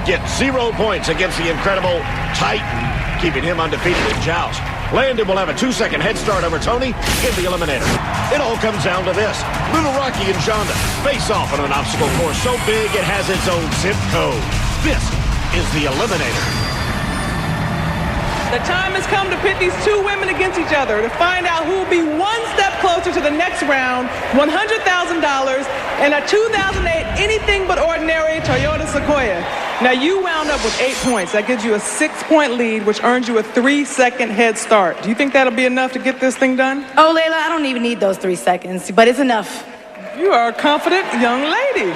get 0 points against the incredible Titan, keeping him undefeated in joust. Landon will have a 2-second head start over Tony in the Eliminator. It all comes down to this. Little Rocky and Shonda face off on an obstacle course so big it has its own zip code. This is the Eliminator. The time has come to pit these two women against each other to find out who will be one step closer to the next round, $100,000, and a 2008 anything but ordinary Toyota Sequoia. Now, you wound up with 8 points. That gives you a 6-point lead, which earns you a 3-second head start. Do you think that'll be enough to get this thing done? Oh, Layla, I don't even need those 3 seconds, but it's enough. You are a confident young lady.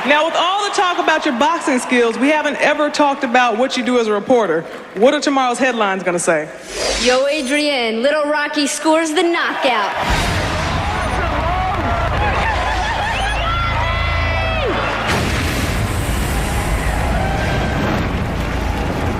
Now, with all the talk about your boxing skills, we haven't ever talked about what you do as a reporter. What are tomorrow's headlines going to say? Yo, Adrienne, Little Rocky scores the knockout.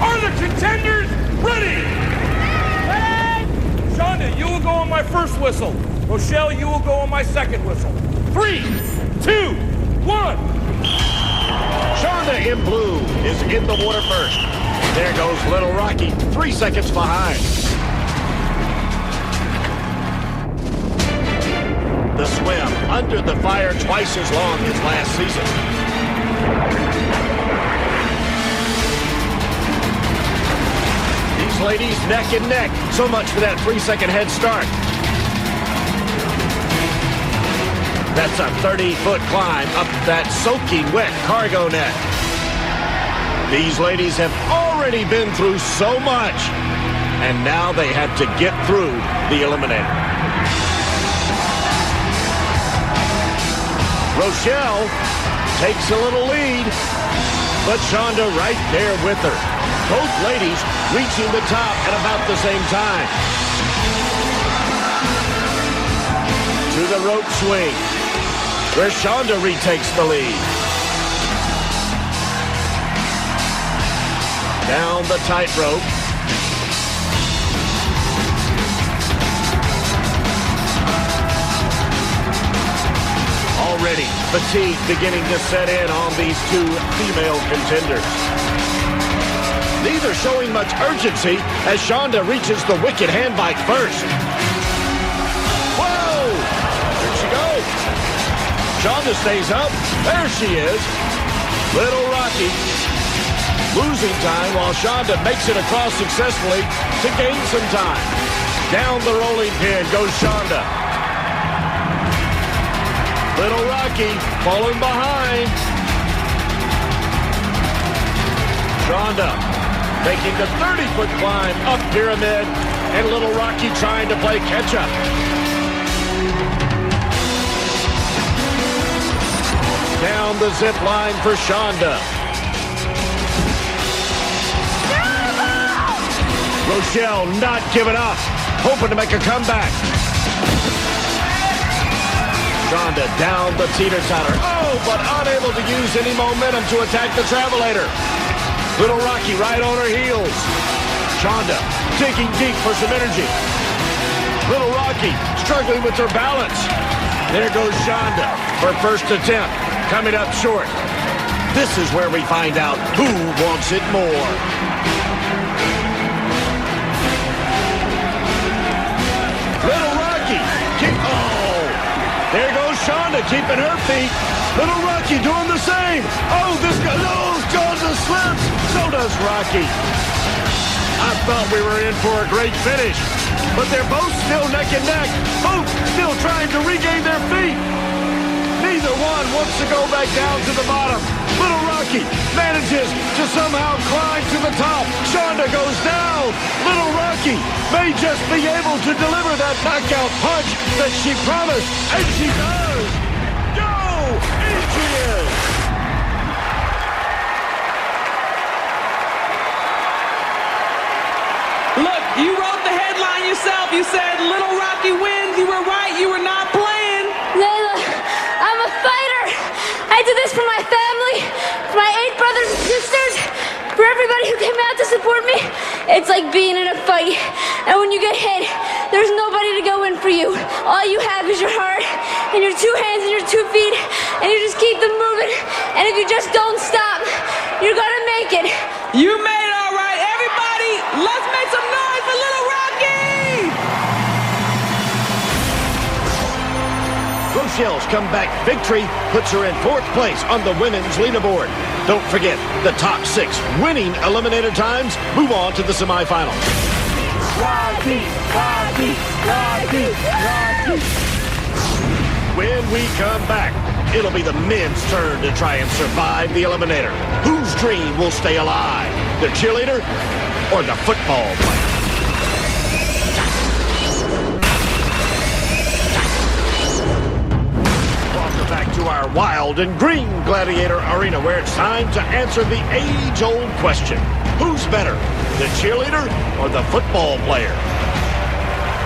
Are the contenders ready? Ready! Shonda, you will go on my first whistle. Rochelle, you will go on my second whistle. 3, 2, 1. Shonda in blue is in the water first. There goes Little Rocky, 3 seconds behind. The swim under the fire twice as long as last season. These ladies neck and neck. So much for that 3-second head start. That's a 30-foot climb up that soaking wet cargo net. These ladies have already been through so much, and now they have to get through the Eliminator. Rochelle takes a little lead, but Shonda right there with her. Both ladies reaching the top at about the same time. To the rope swing, where Shonda retakes the lead. Down the tightrope. Already, fatigue beginning to set in on these two female contenders. Neither showing much urgency as Shonda reaches the wicked hand bite first. Whoa! Where'd she go? Shonda stays up. There she is. Little Rocky losing time while Shonda makes it across successfully to gain some time. Down the rolling pin goes Shonda. Little Rocky falling behind. Shonda making the 30-foot climb up pyramid, and Little Rocky trying to play catch-up. Down the zip line for Shonda. Rochelle not giving up, hoping to make a comeback. Shonda down the teeter-totter. Oh, but unable to use any momentum to attack the Travelator. Little Rocky right on her heels. Shonda digging deep for some energy. Little Rocky struggling with her balance. There goes Shonda. Her first attempt coming up short. This is where we find out who wants it more. Little Rocky, there goes Shonda keeping her feet. Little Rocky doing the same. Oh, this guy, Shonda slips. So does Rocky. I thought we were in for a great finish, but they're both still neck and neck. Both still trying to regain their feet. Neither one wants to go back down to the bottom. Little Rocky manages to somehow climb to the top. Shonda goes down. Little Rocky may just be able to deliver that knockout punch that she promised, and she does. Go, Adrienne! Look, you wrote the headline yourself. You said Little Rocky wins. You were right. You were not playing. Layla, I'm a fighter. I did this for my family, for my 8 brothers and sisters, for everybody who came out to support me. It's like being in a fight, and when you get hit, there's nobody to go in for you. All you have is your heart, and your 2 hands and your 2 feet, and you just keep them moving. And if you just don't stop, you're gonna make make it. You made it all right. Everybody, let's make some noise for Little Rocky! Rochelle's comeback victory puts her in 4th place on the women's leaderboard. Don't forget, the top 6 winning eliminator times move on to the semifinals. Rocky, Rocky, Rocky, Rocky. When we come back, it'll be the men's turn to try and survive the eliminator. Whose dream will stay alive? The cheerleader or the football player? Welcome back to our wild and green Gladiator Arena, where it's time to answer the age-old question. Who's better, the cheerleader or the football player?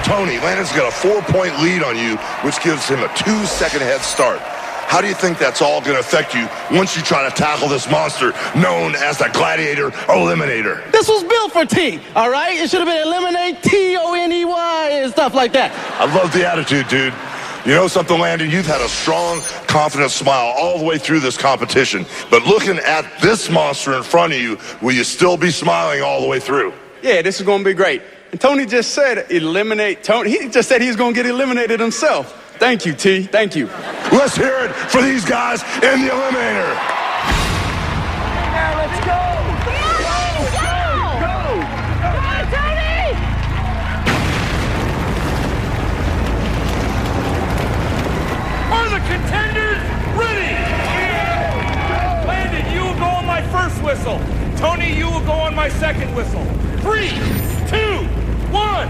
Tony, Landon's got a 4-point lead on you, which gives him a 2-second head start. How do you think that's all going to affect you once you try to tackle this monster known as the Gladiator Eliminator? This was built for T, all right? It should have been eliminate T-O-N-E-Y and stuff like that. I love the attitude, dude. You know something, Landon? You've had a strong, confident smile all the way through this competition. But looking at this monster in front of you, will you still be smiling all the way through? Yeah, this is going to be great. And Tony just said eliminate Tony. He just said he's going to get eliminated himself. Thank you, T. Thank you. Let's hear it for these guys in the Eliminator. Now let's go! Are the contenders ready? Landon, you will go on my first whistle. Tony, you will go on my second whistle. 3, 2, 1.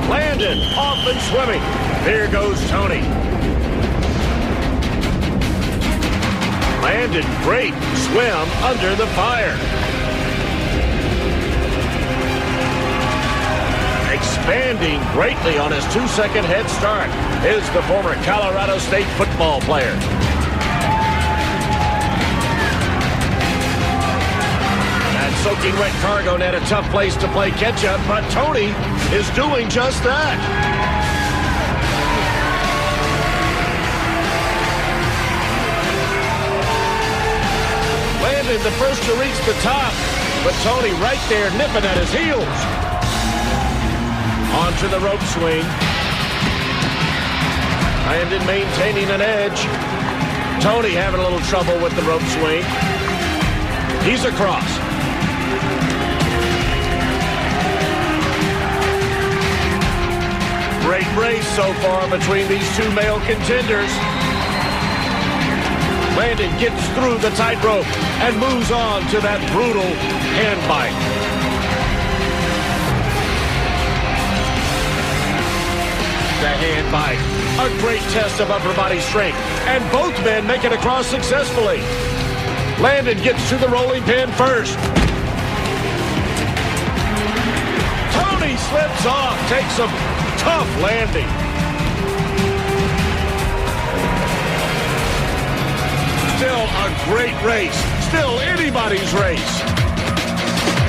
Landon off and swimming. Here goes Tony. Landon, great swim under the fire. Expanding greatly on his 2-second head start is the former Colorado State football player. That soaking wet cargo net, a tough place to play catch-up, but Tony is doing just that. Landon the first to reach the top, but Tony right there nipping at his heels. Onto the rope swing. Landon maintaining an edge. Tony having a little trouble with the rope swing. He's across. Great race so far between these two male contenders. Landon gets through the tightrope and moves on to that brutal hand bite. The hand bite, a great test of upper body strength, and both men make it across successfully. Landon gets to the rolling pin first. Tony slips off, takes a tough landing. Still a great race. Still anybody's race.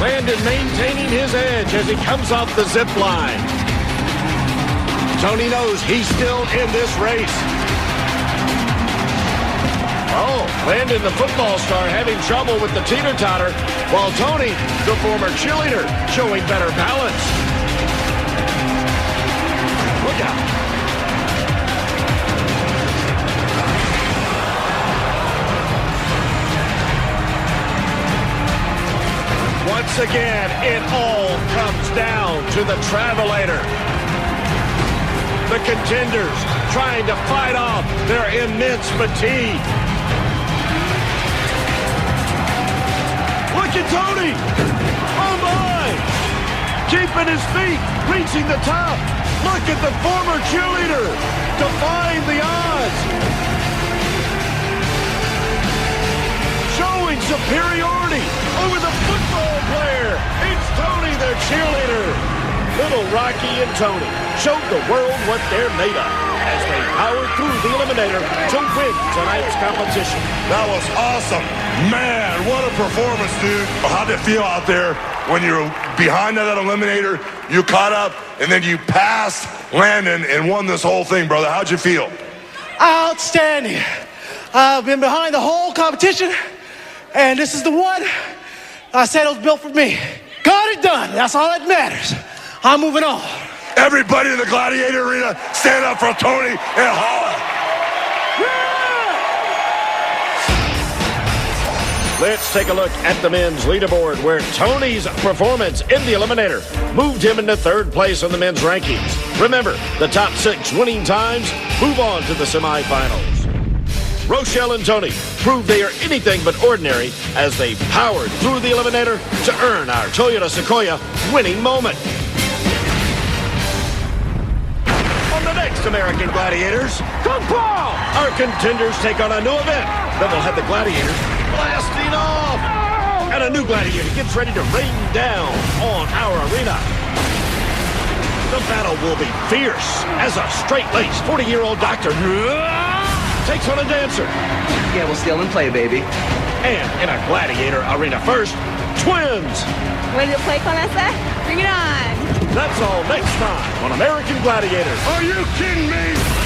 Landon maintaining his edge as he comes off the zip line. Tony knows he's still in this race. Oh, Landon, the football star, having trouble with the teeter-totter, while Tony, the former cheerleader, showing better balance. Look out. Once again, it all comes down to the Travelator. The contenders trying to fight off their immense fatigue. Look at Tony! Oh my! Keeping his feet, reaching the top. Look at the former cheerleader, defying the odds. Showing superiority over the football player. It's Tony, their cheerleader. Little Rocky and Tony showed the world what they're made of as they powered through the Eliminator to win tonight's competition. That was awesome. Man, what a performance, dude. How'd it feel out there when you're behind that Eliminator, you caught up, and then you passed Landon and won this whole thing, brother? How'd you feel? Outstanding. I've been behind the whole competition, And this is the one I said it was built for me. Got it done. That's all that matters. I'm moving on. Everybody in the Gladiator Arena, stand up for Tony and holler. Let's take a look at the men's leaderboard, where Tony's performance in the Eliminator moved him into third place on the men's rankings. Remember, the top 6 winning times move on to the semifinals. Rochelle and Tony proved they are anything but ordinary as they powered through the Eliminator to earn our Toyota Sequoia winning moment. On the next American Gladiators, football! Our contenders take on a new event that will have the Gladiators blasting off. And a new Gladiator gets ready to rain down on our arena. The battle will be fierce as a straight-laced 40-year-old doctor takes on a dancer. Yeah, we'll steal and play, baby. And in a Gladiator Arena first, twins. Ready to play, Conessa? Bring it on. That's all next time on American Gladiators. Are you kidding me?